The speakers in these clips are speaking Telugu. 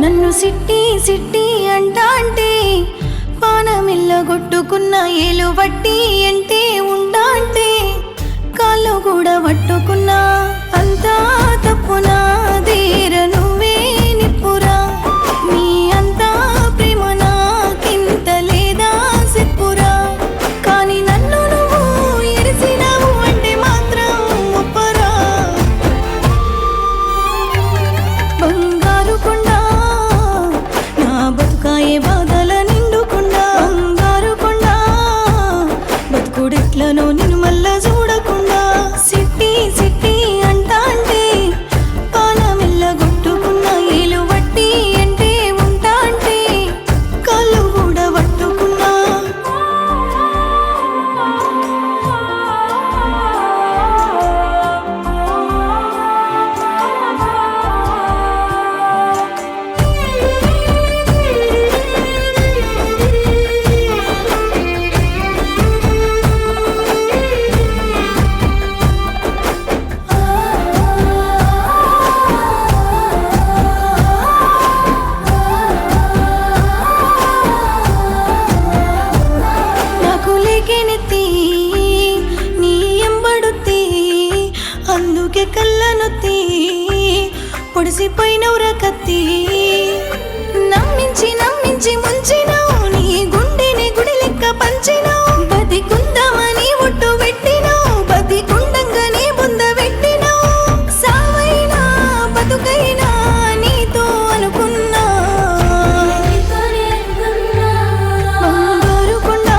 నన్ను సిట్టి సిట్టి అంటాంటే పానమిల్లగొట్టుకున్న ఏలు వట్టి అంటే ఉంటాంటే కాళ్ళు కూడా పట్టుకున్నా అంతా తప్పునా తీర నువ్వే నిప్పురా నీ అంతా ప్రేమ నాకింత లేదా సిప్పురా కానీ నన్ను నువ్వు ఎరిసినావు అంటే మాత్రం ఒప్పరా బంగారు కొండ నా బతుకాయే బాధల నిండుకుండా బంగారు కొండ బతుకుడెట్లనో నిన్ను మళ్ళా చూడకుండా సిట్టి సిట్టి అంటాంటే పానమిల్లగొట్టుకున్న ఏలు వట్టి అంటే ఉంటాంటే కాళ్ళు కూడా పట్టుకున్నా నాకు లేకెనెత్తి నీ ఎంబడుత్తి అందుకే కళ్ళనొత్తి పొడిసిపోయినవురా కత్తి నమ్మించి నమ్మించి ముంచినావు నీ గుండెని గుడి లెక్క పంచినావు బతికుందామని ఒట్టు పెట్టినావు బతికుండంగానే బుంద పెట్టినావు సావైనా బతుకైనా నీతో అనుకున్నా బంగారు కొండ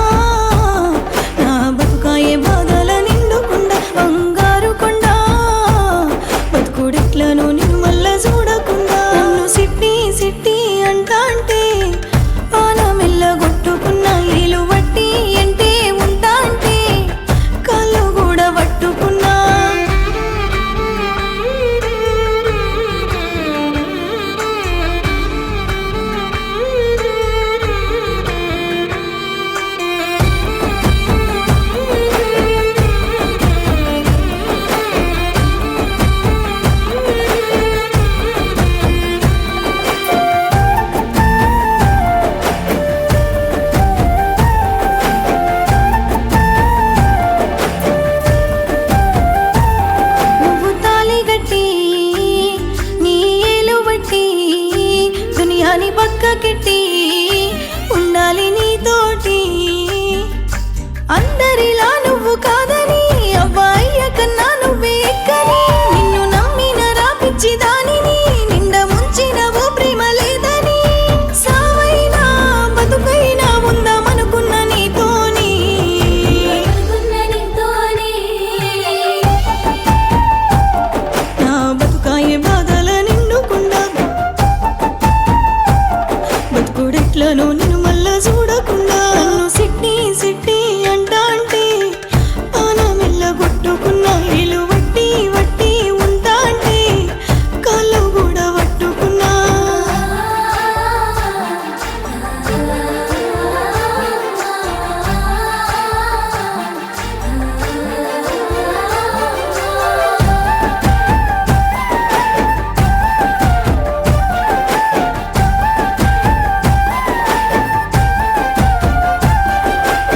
నా బతుకాయే బాధల నిండుకుండా బంగారు కొండ బతుకుడెట్లనో నిన్ను మళ్ళా చూడకుండా నన్ను సిట్టి సిట్టి అంటాంటే పానమిల్లగొట్టుకున్న ఏలు వట్టి అంటే ఉంటాంటే కాళ్ళు కూడా పట్టుకున్నా నువ్వు తాళి గట్టి నీ ఏలు బట్టి దునియాని పక్కకెట్టి ఉండాలి నీతోటి అందరిలా నువ్వు కాదని అవ్వాయ్య కన్నా నువ్వే ఎక్కని నిన్ను నమ్మిన రాపిచ్చి దానిని నిండ ముంచినవు ప్రేమ లేదని సావైనా బతుకైనా ఉందామనుకున్న నీతోని నా బతుకాయే బాధల నిండుకుండా బతుకుడెట్లనో నిన్ను మళ్ళా చూడకుండా నన్ను సిట్టి సిట్టి అంటాంటే పానమిల్లగొట్టుకున్న ఏలు వట్టి వట్టి ఉంటాంటే కాళ్ళు కూడా పట్టుకున్నా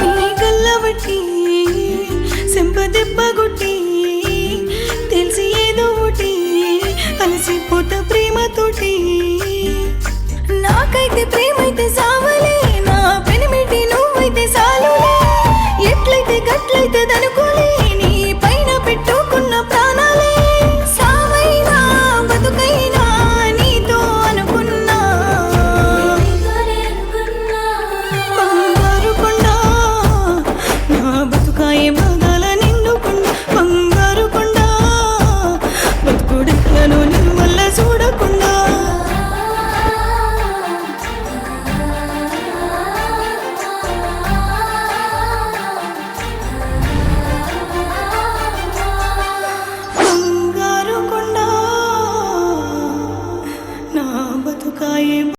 నీ గల్లబట్టి సెంపదెబ్బగొట్టి తెలిసి ఏదో ఒకటి అలసిపోతా ప్రేమతోటి నాకైతే ప్రేమైతే సావలే నా పెనిమిటి నువ్వైతే సాలులే ఎట్లయితే గట్లయితే దనుకోలే నీ పైన పెట్టుకున్న ప్రాణాలే సావైనా బతుకైనా నీతో అనుకున్నా బంగారు కొండ నా బతుకాయే